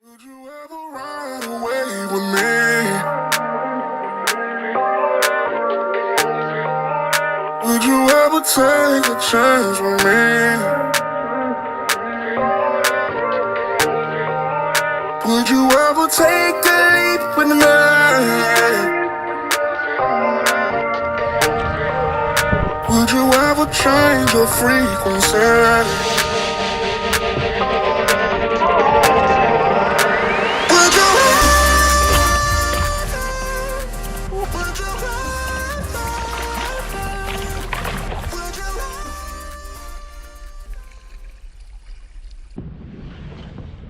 Would you ever ride away with me? Would you ever take a chance with me? Would you ever take a leap with me? Would you ever change your frequency?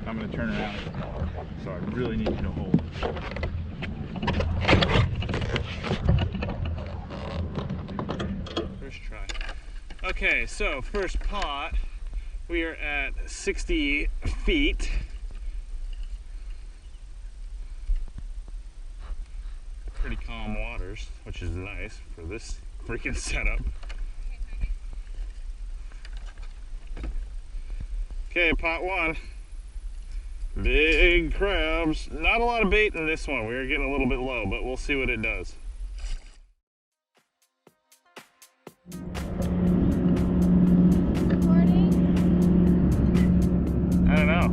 I'm going to turn around, so I really need you to hold. First try. Okay, so first pot, we are at 60 feet. Pretty calm waters, which is nice for this freaking setup. Okay, pot one. Big crabs. Not a lot of bait in this one. We are getting a little bit low, but we'll see what it does. Recording? I don't know.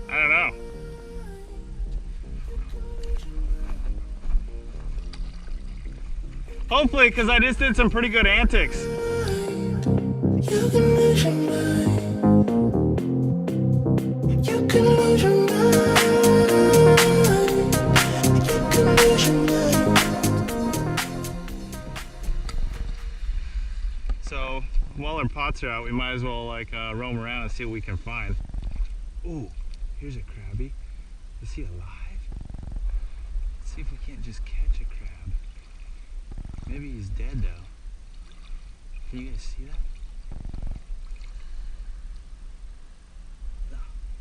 I don't know. Hopefully, because I just did some pretty good antics. You can lose your mind. You can lose your mind. You can lose your mind. So while our pots are out, we might as well like roam around and see what we can find. Ooh, here's a crabby. Is he alive? Let's see if we can't just catch a crab. Maybe he's dead though. Can you guys see that? Oh,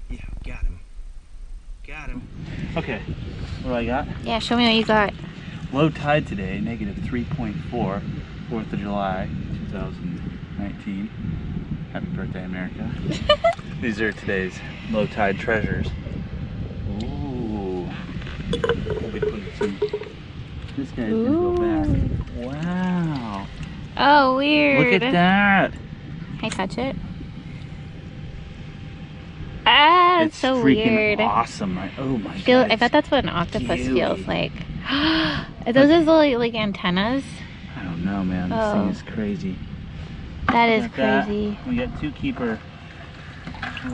yeah, got him. Got him. Okay, what do I got? Yeah, show me what you got. Low tide today, negative 3.4, 4th of July, 2019. Happy birthday, America. These are today's low tide treasures. Ooh. We'll be putting some. This guy's gonna go back. Wow. Oh, weird. Look at that. Can I touch it? Ah, it's so freaking weird. awesome. Oh my god. I bet that's what an octopus gooey. feels like. Are those his little like antennas? I don't know, man. This Oh. thing is crazy. That is Look at crazy. that. We got two keeper.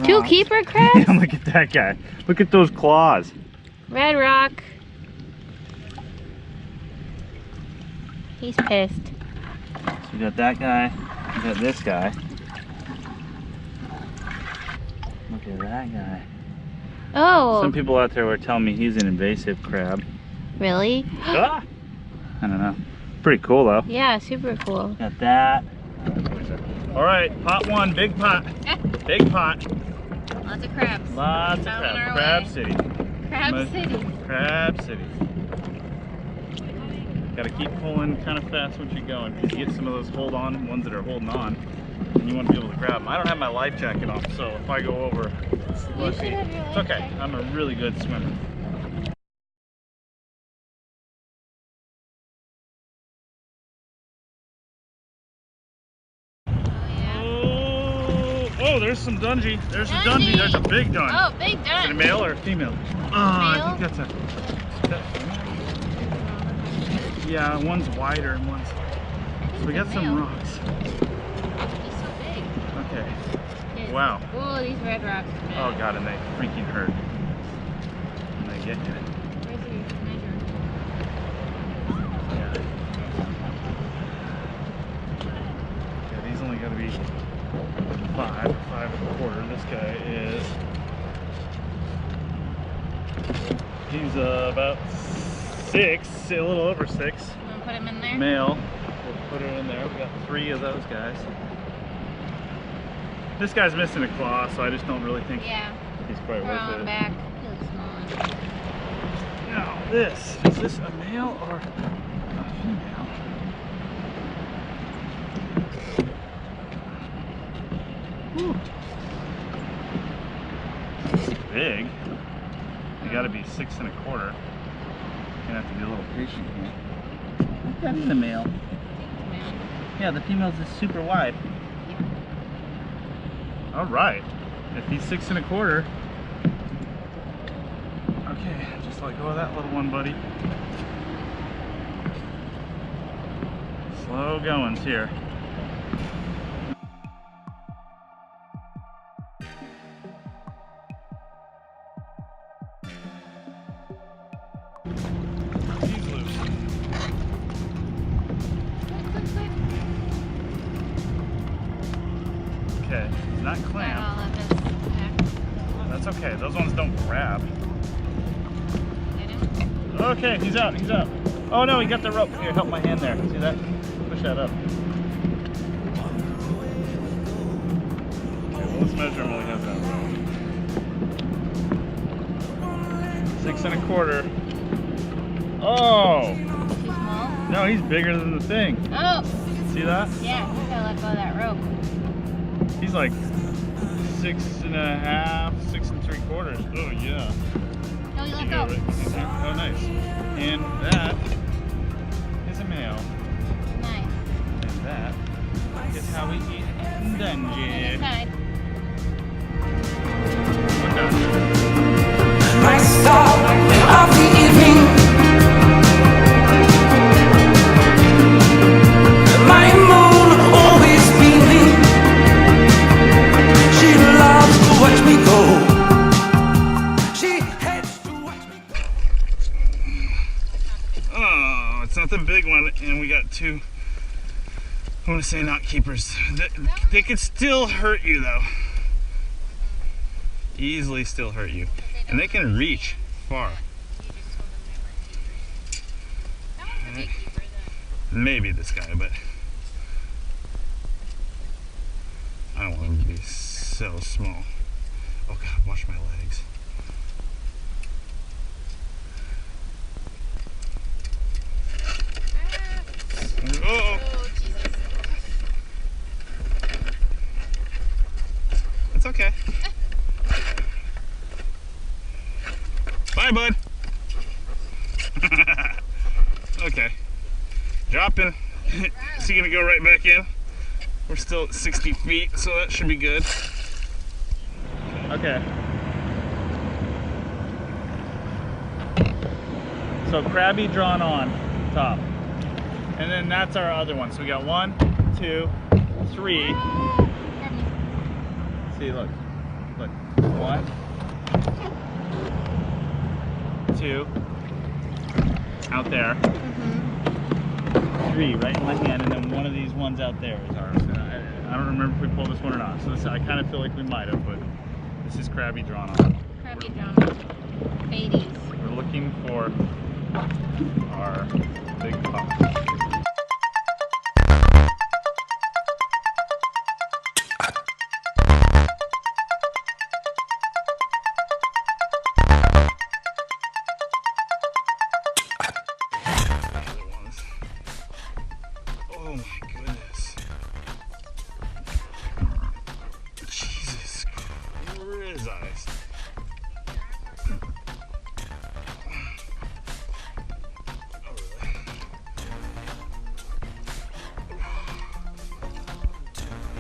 Two rocks. keeper crabs? Look at that guy. Look at those claws. Red rock. He's pissed. So we got that guy. We got this guy. Look at that guy. Oh, Some people out there were telling me he's an invasive crab. really? Ah! I don't know. Pretty cool though. Yeah, super cool. Got that. All right, pot one, big pot. Big pot. Lots of crabs. Lots of Found crab. our Crab way. City. Crab City. Crab City. Gotta keep pulling kind of fast when you're going, because you get some of those hold on ones that are holding on, and you want to be able to grab them. I don't have my life jacket on, so if I go over, let's see. It's okay. I'm a really good swimmer. Oh, there's some dungey. There's a dungey. There's a big dun. Oh, big Is it a dun. male or a female? I think that's a. Yeah, one's wider and one's. So we got some rocks. He's so big. Okay. Yes. Wow. Oh, these red rocks. Oh god, and they freaking hurt. And they get you. Where's your measure? Yeah. Yeah, these only gotta be 5.25. This guy is. He's about 6, a little over 6. You want to put him in there? Male. We'll put it in there. We got 3 of those guys. This guy's missing a claw, so I just don't really think Yeah. he's quite Throw worth him it. back. He looks small. Now, is this a male or a female? got to be 6 1/4. You're gonna have to be a little patient here. That's the male. Yeah, the female's is super wide. All right. If he's 6 1/4. Okay, just let go of that little one, buddy. Slow goings here. He's loose. Okay, not clam. That's okay. Those ones don't grab. Okay, he's out. He's out. Oh no, he got the rope. Here, help my hand there. See that? Push that up. Okay, well, let's measure him while he has that rope. 6 1/4. Oh! Too small? No, he's bigger than the thing. Oh! See that? Yeah, you gotta let go of that rope. He's like 6 1/2, 6 3/4. Oh yeah. No, you let You go. got it right there. Oh nice. And that is a male. Nice. And that is how we eat dungeon. Inside. We're done. My star of the evening, my moon always beaming. She loves to watch me go. She hates to watch me go. Oh, it's not the big one, and we got two. I want to say not keepers. They could still hurt you though. Easily still hurt you. And they can reach far. Right. Maybe this guy, but I don't want him to be so small. Oh God, watch my legs. Oh! It's okay. Bye, bud. Okay. Dropping. Is he gonna go right back in? We're still at 60 feet, so that should be good. Okay. So crabby drawn on top. And then that's our other one. So we got 1, 2, 3. See, look. Look. 1, 2. Out there. 3 right in my hand, and then one of these ones out there is ours. I don't remember if we pulled this one or not. So this, I kind of feel like we might have, but this is crabby drawn on. Crabby drawn on. Babies. We're looking for our big pot. Oh my goodness. Jesus Christ.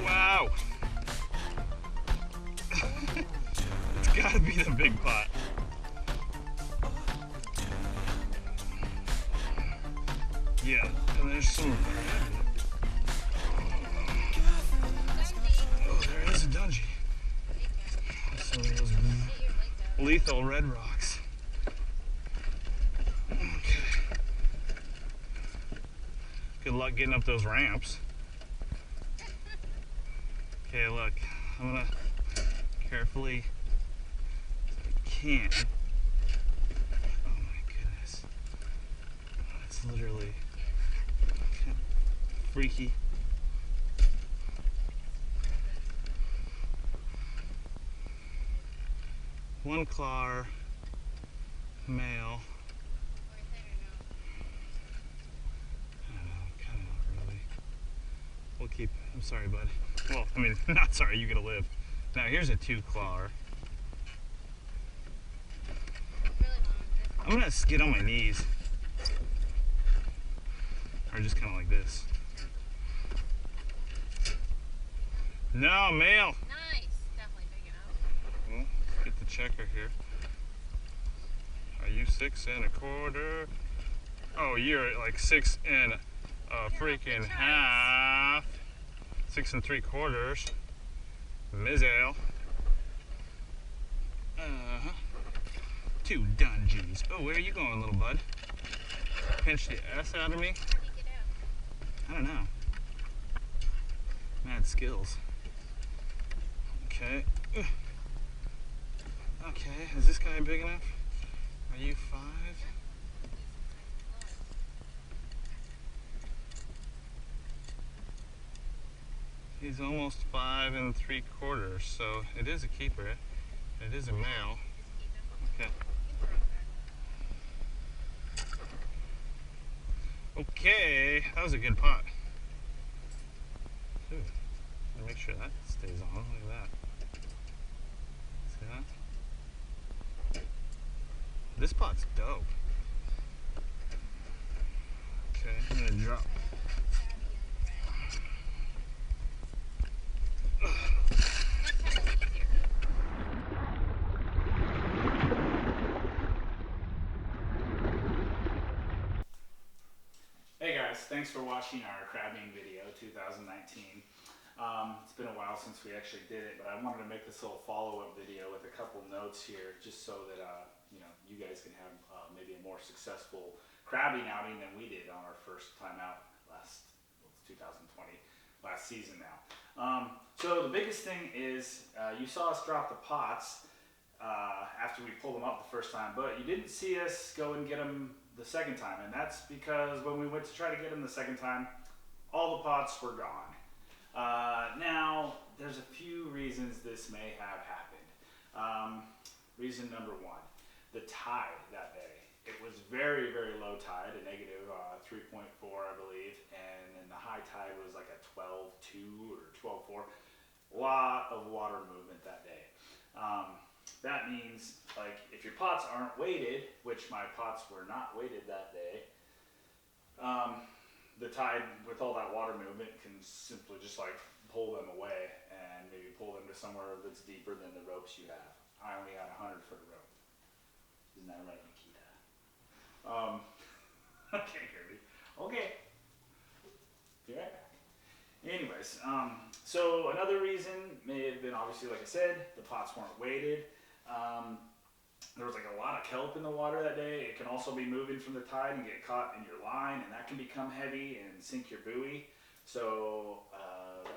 Wow. It's gotta be the big pot. Yeah, and there's some. Oh, there is a dungy. Some of those lethal red rocks. Okay. Good luck getting up those ramps. Okay, look, I'm gonna carefully, if I can. Oh my goodness. That's literally freaky. One claw, male. I don't know, kind of not really. We'll keep, I'm sorry, bud. Well, I mean, not sorry, you gotta live. Now here's a 2 claw. Really I'm gonna skid on my knees. Or just kind of like this. No, male. Nice. Definitely big enough. Well, let's get the checker here. Are you 6 1/4? Oh, you're like 6 freaking half. 6 3/4. Mizale. 2 dungeons. Oh, where are you going, little bud? Pinch the S out of me? I don't know. Mad skills. Okay. Okay, is this guy big enough? Are you 5? He's almost 5 3/4, so it is a keeper. It is a male. Okay. Okay, that was a good pot. Ooh, make sure that stays on. Look at that. See that? This pot's dope. Okay, I'm gonna drop. Hey guys, thanks for watching our crabbing video 2019. It's been a while since we actually did it, but I wanted to make this little follow-up video with a couple notes here, just so that you guys can have maybe a more successful crabbing outing than we did on our first time out last 2020, last season now. So the biggest thing is you saw us drop the pots after we pulled them up the first time, but you didn't see us go and get them the second time, and that's because when we went to try to get them the second time, all the pots were gone. Now, there's a few reasons this may have happened. Reason number 1, the tide that day. It was very, very low tide, a negative 3.4, I believe, and then the high tide was like a 12.2 or 12.4. A lot of water movement that day. That means, like, if your pots aren't weighted, which my pots were not weighted that day, the tide with all that water movement can simply just like pull them away and maybe pull them to somewhere that's deeper than the ropes you have. I only got 100-foot rope. Isn't that right, Nikita? Okay, Kirby. Okay. Be right back. Anyways, so another reason may have been, obviously, like I said, the pots weren't weighted. There was like a lot of kelp in the water that day. It can also be moving from the tide and get caught in your line, and that can become heavy and sink your buoy. So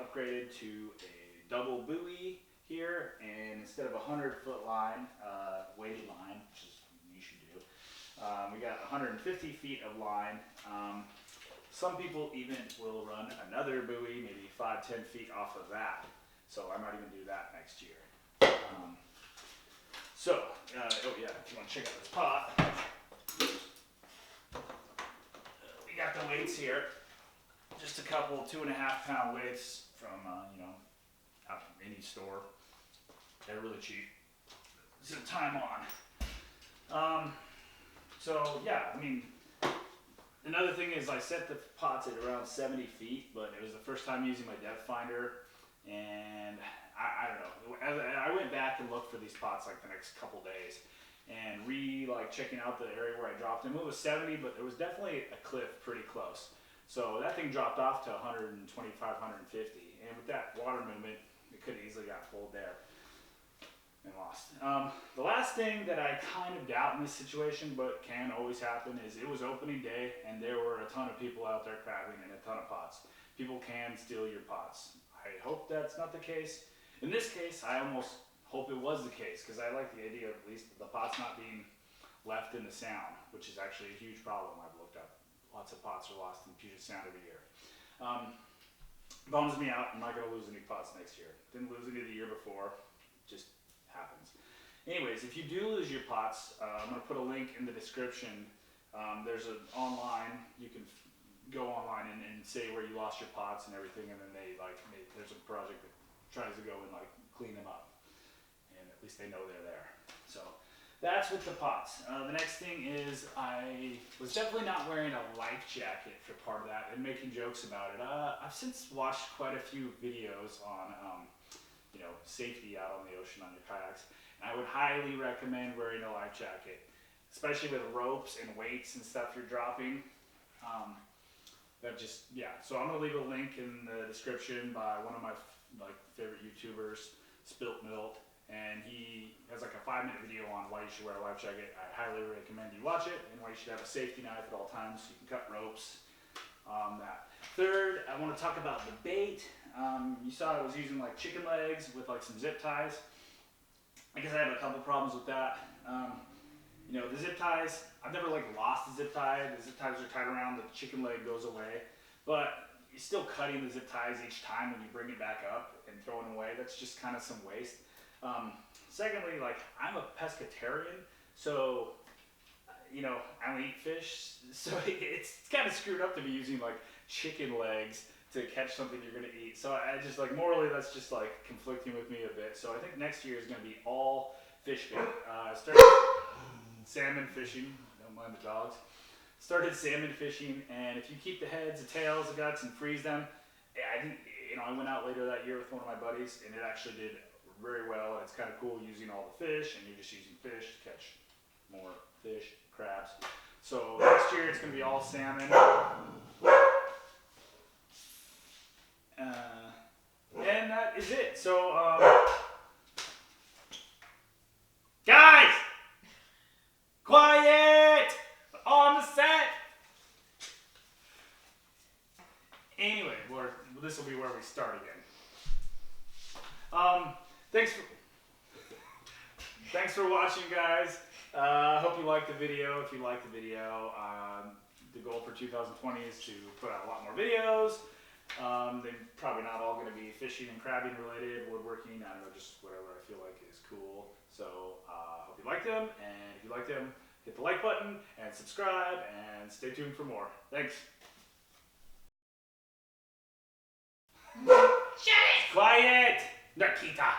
upgraded to a double buoy here, and instead of a 100-foot line, weighted line, which is what you should do, we got 150 feet of line. Some people even will run another buoy, maybe 5-10 feet off of that. So I might even do that next year. Oh yeah, if you want to check out this pot, we got the weights here. Just a couple 2.5-pound weights from out of any store. They're really cheap. This is time on. So yeah, I mean, another thing is I set the pots at around 70 feet, but it was the first time using my depth finder, and I don't know. I went back and looked for these pots like the next couple days, and checking out the area where I dropped them. It was 70, but there was definitely a cliff pretty close. So that thing dropped off to 125, 150, and with that water movement, it could have easily got pulled there and lost. The last thing that I kind of doubt in this situation, but can always happen, is it was opening day, and there were a ton of people out there crabbing and a ton of pots. People can steal your pots. I hope that's not the case. In this case, I almost hope it was the case, because I like the idea of at least the pots not being left in the sound, which is actually a huge problem I've looked up. Lots of pots are lost in Puget Sound every year. Bums me out. I'm not going to lose any pots next year. Didn't lose any the year before. Just happens. Anyways, if you do lose your pots, I'm going to put a link in the description. There's an online, you can go online and say where you lost your pots and everything, and then there's a project that tries to go and clean them up, and at least they know they're there. So that's with the pots. The next thing is I was definitely not wearing a life jacket for part of that and making jokes about it. I've since watched quite a few videos on, safety out on the ocean on your kayaks. And I would highly recommend wearing a life jacket, especially with ropes and weights and stuff you're dropping. So I'm gonna leave a link in the description by one of my favorite YouTubers, Spilt Milt, and he has like a 5-minute video on why you should wear a life jacket. I highly recommend you watch it, and why you should have a safety knife at all times so you can cut ropes. That. Third, I want to talk about the bait. You saw I was using like chicken legs with like some zip ties. I guess I have a couple problems with that. The zip ties, I've never lost a zip tie. The zip ties are tied around, the chicken leg goes away. But you're still cutting the zip ties each time when you bring it back up and throwing it away. That's just kind of some waste. Secondly, I'm a pescatarian, so I don't eat fish, so it's kind of screwed up to be using chicken legs to catch something you're gonna eat. So I just morally that's just conflicting with me a bit. So I think next year is gonna be all fish bait. Started salmon fishing. Don't mind the dogs. Started salmon fishing, and if you keep the heads, the tails, the guts, and freeze them, I went out later that year with one of my buddies, and it actually did very well. It's kind of cool using all the fish, and you're just using fish to catch more fish, crabs. So next year it's going to be all salmon. And that is it. So, guys! Quiet! On the set! Anyway, this will be where we start again. Thanks for watching, guys. Hope you liked the video. If you liked the video, the goal for 2020 is to put out a lot more videos. They're probably not all going to be fishing and crabbing related, woodworking, I don't know, just whatever I feel like is cool. So, hope you like them, and if you like them, hit the like button and subscribe, and stay tuned for more. Thanks. Shut it! Quiet! Nikita!